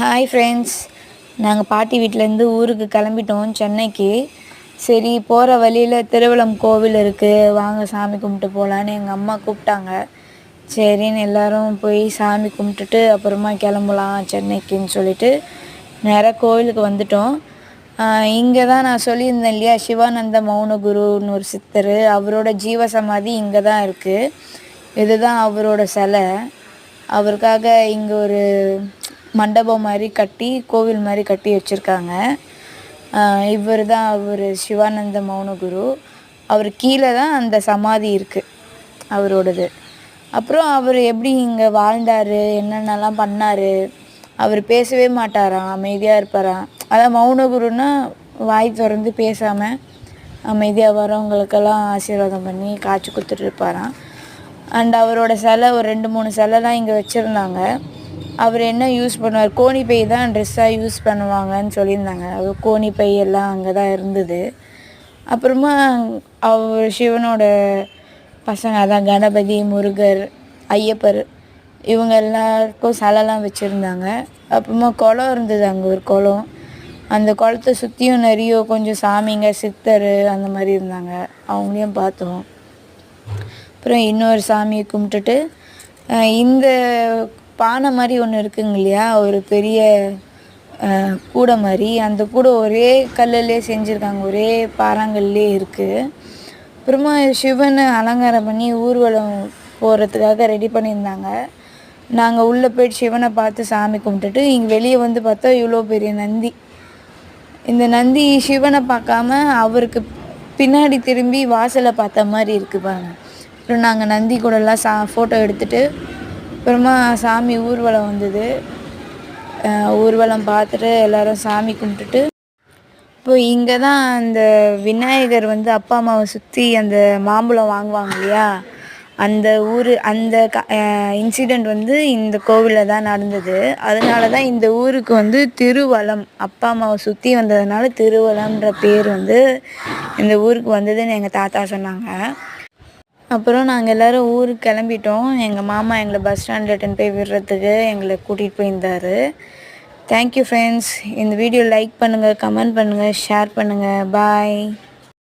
Hi friends, நாங்கள் பாட்டி வீட்டிலேருந்து ஊருக்கு கிளம்பிட்டோம் சென்னைக்கு. சரி, போகிற வழியில் திருவலம் கோவில் இருக்குது, வாங்க சாமி கும்பிட்டு போகலான்னு எங்கள் அம்மா கூப்பிட்டாங்க. சரின்னு எல்லோரும் போய் சாமி கும்பிட்டுட்டு அப்புறமா கிளம்பலாம் சென்னைக்குன்னு சொல்லிட்டு நேராக கோவிலுக்கு வந்துட்டோம். இங்கே தான் நான் சொல்லியிருந்தேன் இல்லையா, சிவானந்த மௌனகுருன்னு ஒரு சித்தர், அவரோட ஜீவசமாதி இங்கே தான் இருக்குது. இதுதான் அவரோட சிலை. அவருக்காக இங்கே ஒரு மண்டபம் மாதிரி கட்டி, கோவில் மாதிரி கட்டி வச்சுருக்காங்க. இவர் தான் அவர் சிவானந்த மௌனகுரு. அவர் கீழே தான் அந்த சமாதி இருக்குது அவரோடது. அப்புறம் அவர் எப்படி இங்கே வாழ்ந்தார், என்னென்னலாம் பண்ணார், அவர் பேசவே மாட்டாராம், அமைதியாக இருப்பாராம். அதான் மௌனகுருன்னா வாய் திறந்து பேசாமல் அமைதியாக வரவங்களுக்கெல்லாம் ஆசீர்வாதம் பண்ணி காய்ச்சி கொடுத்துட்டு இருப்பாராம். அண்ட் அவரோட சிலை ஒரு 2-3 சிலைலாம் இங்கே வச்சுருந்தாங்க. அவர் என்ன யூஸ் பண்ணுவார், கோணிப்பை தான் ட்ரெஸ்ஸாக யூஸ் பண்ணுவாங்கன்னு சொல்லியிருந்தாங்க. அவர் கோணிப்பை எல்லாம் அங்கே தான் இருந்தது. அப்புறமா அவர் சிவனோட பசங்க, அதான் கணபதி, முருகர், ஐயப்பர், இவங்க எல்லாருக்கும் சிலைலாம் வச்சுருந்தாங்க. அப்புறமா குளம் இருந்தது, அங்கே ஒரு குளம். அந்த குளத்தை சுற்றியும் நிறைய கொஞ்சம் சாமிங்க, சித்தர் அந்த மாதிரி இருந்தாங்க, அவங்களையும் பார்த்தோம். அப்புறம் இன்னொரு சாமியை கும்பிட்டுட்டு இந்த பானை மாதிரி ஒன்று இருக்குங்க இல்லையா, ஒரு பெரிய கூடை மாதிரி, அந்த கூடை ஒரே கல்லிலே செஞ்சுருக்காங்க, ஒரே பாறாங்கல்லே இருக்குது. அப்புறமா சிவனை அலங்காரம் பண்ணி ஊர்வலம் போகிறதுக்காக ரெடி பண்ணியிருந்தாங்க. நாங்கள் உள்ளே போய்ட்டு சிவனை பார்த்து சாமி கும்பிட்டுட்டு இங்கே வெளியே வந்து பார்த்தா இவ்வளோ பெரிய நந்தி. இந்த நந்தி சிவனை பார்க்காம அவருக்கு பின்னாடி திரும்பி வாசலை பார்த்த மாதிரி இருக்குது பாருங்க. அப்புறம் நாங்கள் நந்தி கூடலாம் ஃபோட்டோ எடுத்துகிட்டு அப்புறமா சாமி ஊர்வலம் வந்தது. ஊர்வலம் பார்த்துட்டு எல்லோரும் சாமி கும்பிட்டுட்டு, இப்போ இங்கே தான் அந்த விநாயகர் வந்து அப்பா அம்மாவை சுற்றி அந்த மாம்பழம் வாங்குவாங்க இல்லையா, அந்த அந்த இன்சிடெண்ட் வந்து இந்த கோவிலில் தான் நடந்தது. அதனால தான் இந்த ஊருக்கு வந்து திருவலம், அப்பா அம்மாவை சுற்றி வந்ததுனால திருவலம்ன்ற பேர் வந்து இந்த ஊருக்கு வந்ததுன்னு எங்கள் தாத்தா சொன்னாங்க. அப்புறம் நாங்கள் எல்லோரும் ஊருக்கு கிளம்பிட்டோம். எங்கள் மாமா எங்களை பஸ் ஸ்டாண்டில் எடுத்துன்னு போய் விடுறதுக்கு எங்களை கூட்டிகிட்டு போயிருந்தார். Thank you friends. இந்த வீடியோ லைக் பண்ணுங்கள், கமெண்ட் பண்ணுங்கள், ஷேர் பண்ணுங்கள். பாய்.